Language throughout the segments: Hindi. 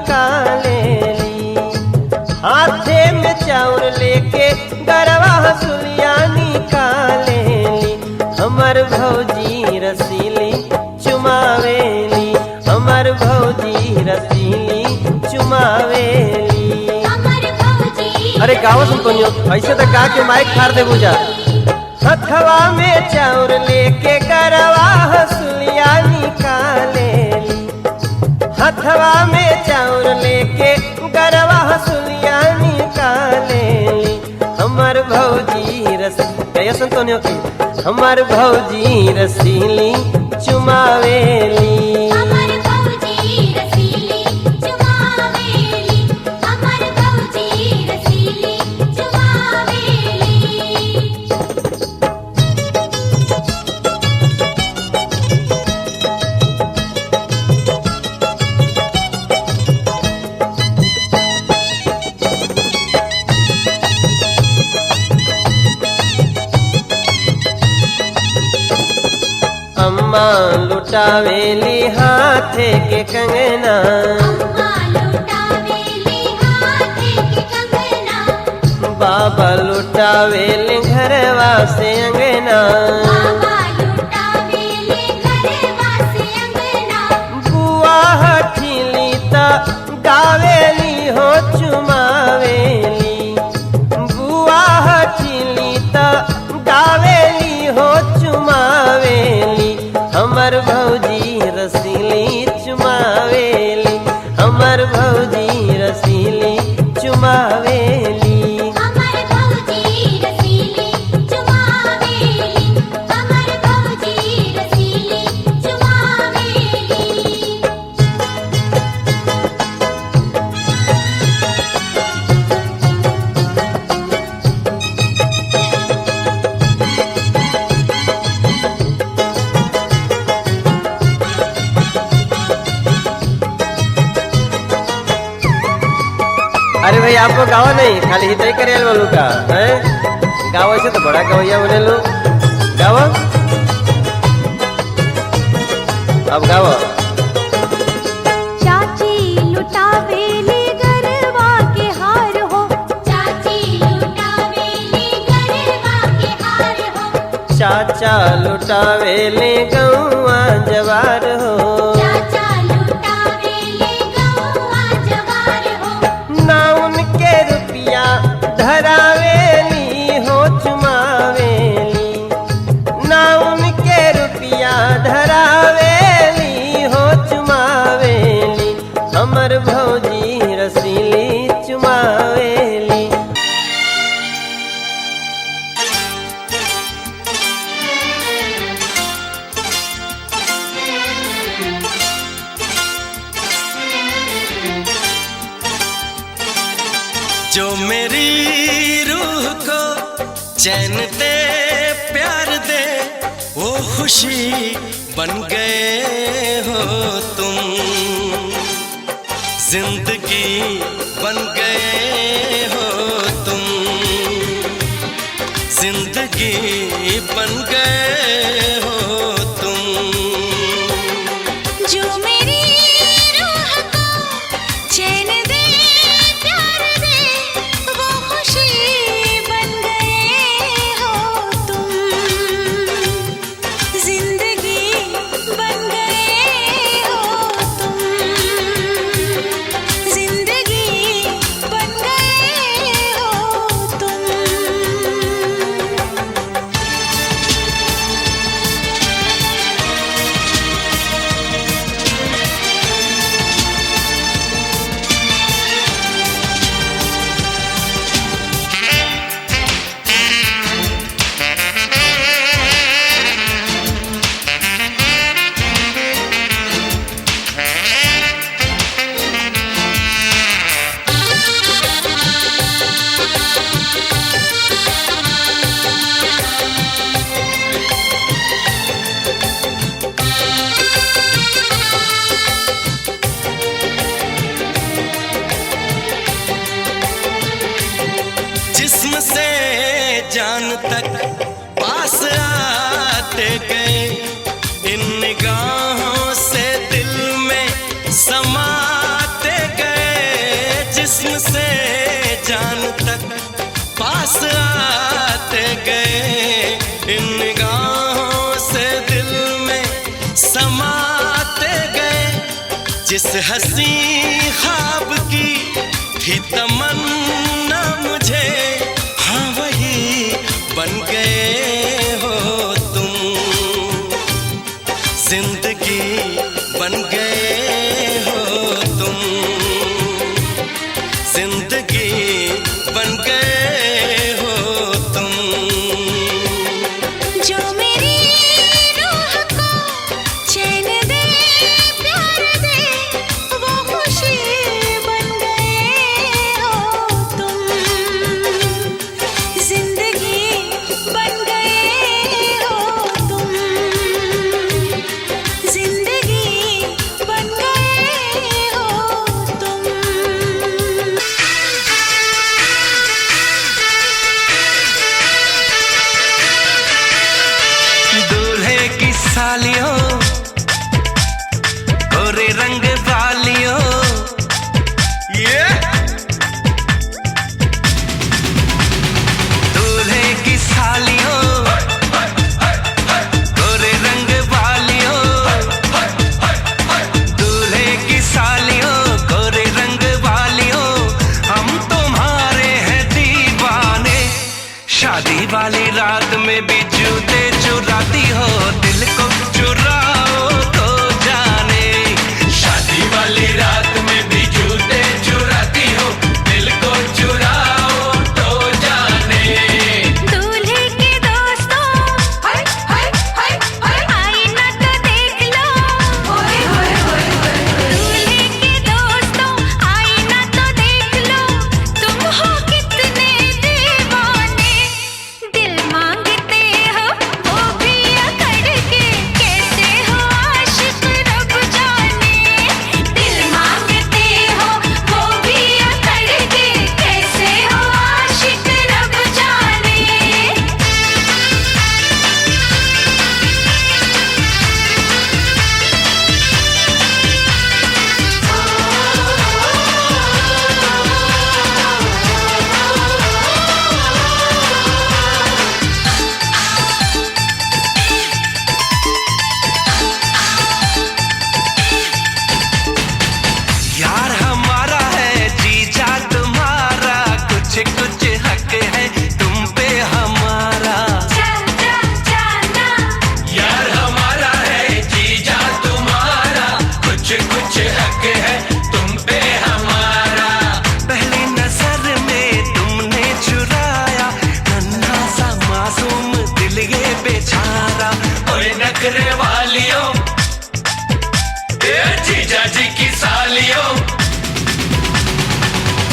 निकालेली। हाथे में चाउर लेके गरवा हसुलिया निकालेली। हमर भौजी रसीली चुमावेली, हमर भौजी रसीली चुमावेली। अरे गाँव सुन कोनियो ऐसे तो गा के माइक फाड़ दे बुझा। हथवा में चाउर लेके गरवा हसुलिया निकालेली। हथवा में चाउर लेके गरवा हसुलिया निकालेली। हमर भौजी रसीली तो की हमर भौजी रसीली चुमावेली। अम्मा लुटावेली हाथे के कंगना, बाबा लुटावेली घरवा से अंगना। बुआ हठीली ता गावेली हो चुमावेली। बुआ हठीली ता गावेली हो चुमावेली। हमर भौजी रसीली चुमावेली, हमर भौजी रसीली चुमावेली। अरे भाई आपको गावा नहीं खाली हित ही करे बोलू का है। गावा से तो बड़ा गवैया बोले लो। गावा अब गावा। चाची लुटावेली गरवा के हार हो, चाची लुटावेली गरवा के हार हो। चाचा लुटावेली गौआ जवार हो, धरावेली हो चुमावेली। ना उनके रुपया धरावेली हो चुमावेली। हमर भौजी रसीली चुमावेली। जो मेरी रूह को चैन दे प्यार दे वो खुशी बन गए हो तुम। जिंदगी बन गए हो तुम, जिंदगी बन गए हो तुम। जो मेरी रूह को चैन दे प्यार दे वो खुशी बन गए हो तुम। जिंदगी बन गए हो तुम, जिंदगी बन गए हो तुम। पास आते गए इन निगाहों से दिल में समाते गए। जिस हंसी ख्वाब की थी तमन्ना मुझे, हाँ वही बन गए हो तुम। जिंदगी बन गए हो तुम, जिंदगी बन गए हो तुम। जो मेरी रूह को चैन दे, प्यार दे, वो खुशी बन गए हो तुम। जिंदगी बन गए हो तुम, जिंदगी बन गए हो तुम। दूल्हे की सालियों, गोरे रंग वालियों, दूल्हे की सालियों, गोरे रंग वालियों, दूल्हे की सालियों, गोरे रंग वालियों, हम तुम्हारे हैं दीवाने। शादी वाली रात में भी जूते चुराती हो, दिल को चुराओ तो जाने। शादी वाली रात में भी जूते चुराती हो, दिल को चुराओ तो जाने। दूल्हे के दोस्तों, हाय हाय हाय हाय, आईना तो देख लो, ओए ओए ओए ओए। दूल्हे के दोस्तों, आईना तो देख लो, तुम हो कितने दीवाने। दिल मांगते हो वो भी अकड़ के, कैसे हो आशिक रब जाने। दिल मांगते हो वो भी अकड़ के, कैसे हो आशिक रब जाने। यार हमारा है जीजा तुम्हारा, कुछ कुछ हक है तुम पे हमारा। यार हमारा है जीजा तुम्हारा, कुछ कुछ हक है तुम पे हमारा। पहली नजर में तुमने चुराया नन्हा सा मासूम दिल ये बेचारा। ओए नखरे वालियों, ए जीजा जी की सालियों,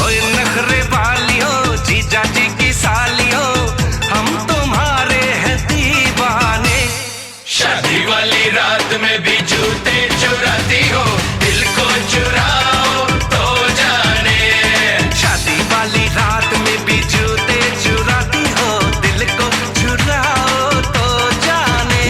ओए नखरे वालियों, जीजा जी की सालियों, हम तुम्हारे हैं दीवाने। शादी वाली रात में भी जूते चुराती हो, दिल को चुराओ तो जाने। शादी वाली रात में भी जूते चुराती हो, दिल को चुराओ तो जाने।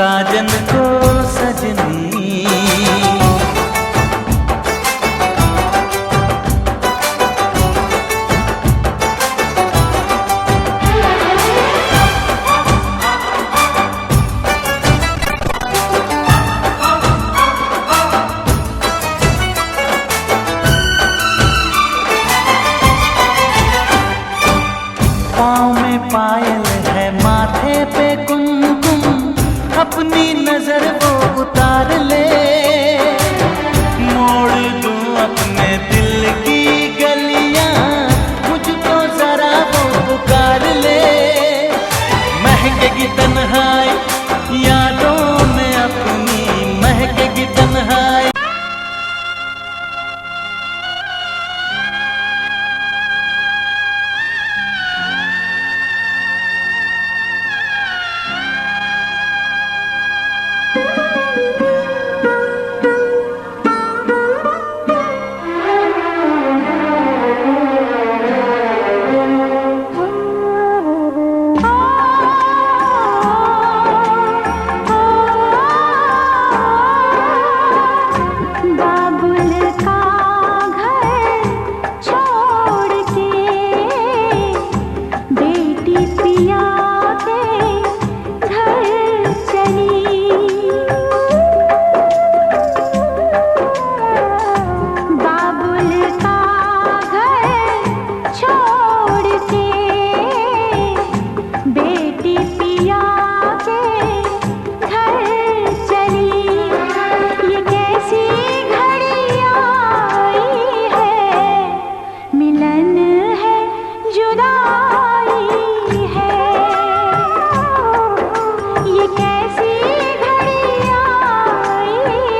साजन को सजनी। पाँव में पायल है, माथे पे कुमकुम, अपनी नजर वो उतार ले। मोड़ दूं अपने दिल की गलियां, मुझको जरा वो पुकार ले। महकेगी तन्हाई यादों में अपनी, महकेगी तन्हाई। बाबुल का घर छोड़ के बेटी पिया के घर चली। बाबुल का घर छोड़ के बेटी पिया के घर चली। ये कैसी घड़ी आई है, मिलन है जुदाई है। ये कैसी घड़ी आई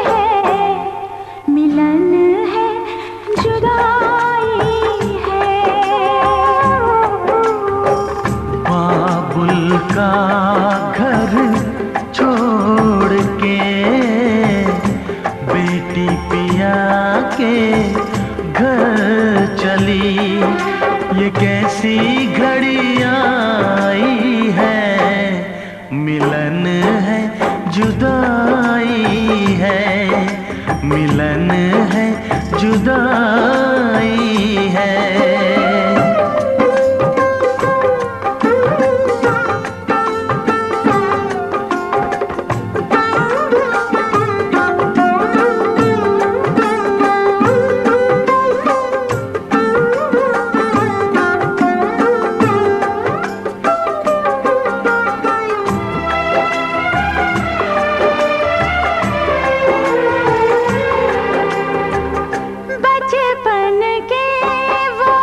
है, मिलन है जुदाई है। बाबुल का घर छोड़ के बेटी पिया के घर चली। ये कैसी घड़ी आई है, मिलन है जुदाई है, मिलन है जुदाई है। बचपन के वो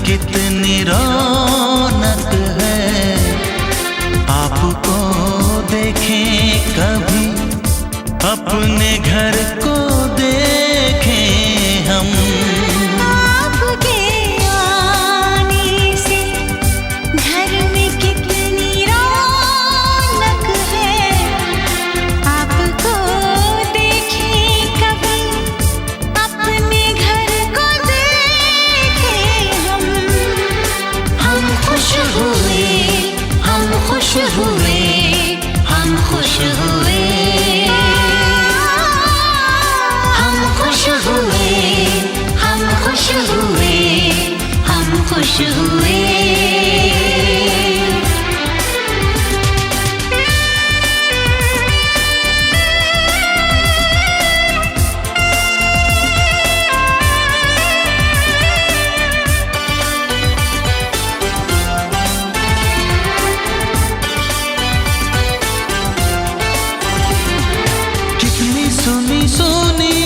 कितनी रौनक है, आपको देखें कभी अपने घर को देखें हम। आपके आने से घर में कितनी रौनक है, आपको देखें कभी अपने घर को देखें हम। हम खुश हुए, हम खुश हुए, हम खुश हुए, हम खुश हुए, हम खुश हुए, हम खुश हुए। कितनी सुनी सुनी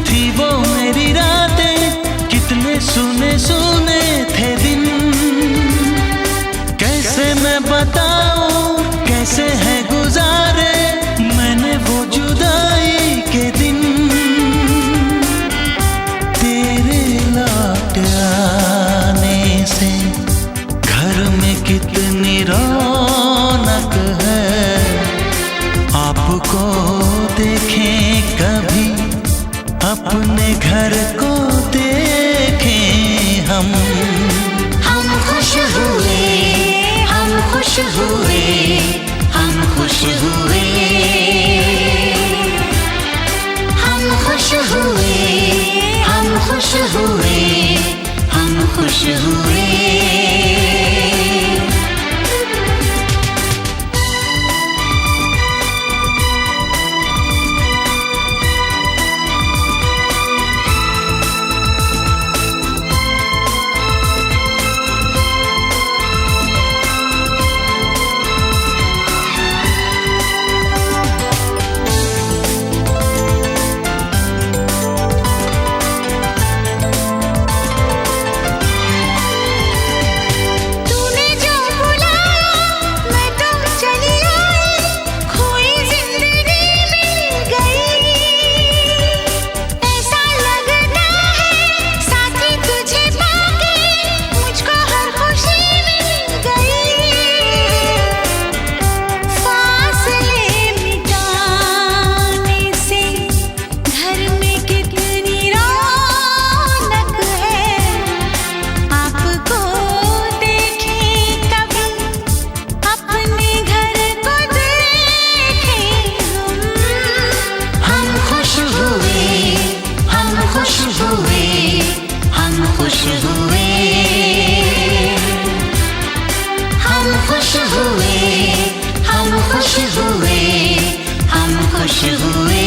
थी वो मेरी रातें, कितने सुने सुने थे दिन। कैसे मैं बताऊं कैसे है गुजारे मैंने वो जुदाई के दिन। तेरे लौट आने से घर में कितनी रौनक है, आपको देखें कभी अपने घर को देखें हम। हम खुश हुए, हम खुश हुए, हम खुश हुए, हम खुश हुए, हम खुश हुए, हम खुश हुए। तूने जो बुलाया मैं तो चली आई, खोई जिंदगी मिल गई। ऐसा लगता है साथी तुझे पाके मुझको हर खुशी मिल गई। फासले मिटाने से घर में कितनी रौनक है, आपको देखें कभी अपने घर को देखें हम। हम खुश हुए, हम खुश हुए, हम खुश हुए, हम खुश हुए, हम खुश हुए, हम खुश हुए।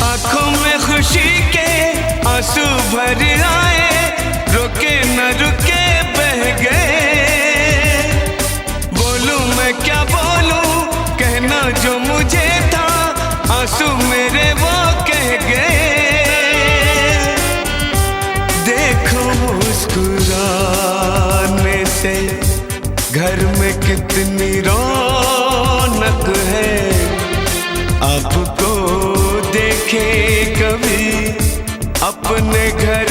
आंखों में खुशी के आंसू भर आए, रुके न रुके बह गए। घर में कितनी रौनक है, आपको देखे कभी अपने घर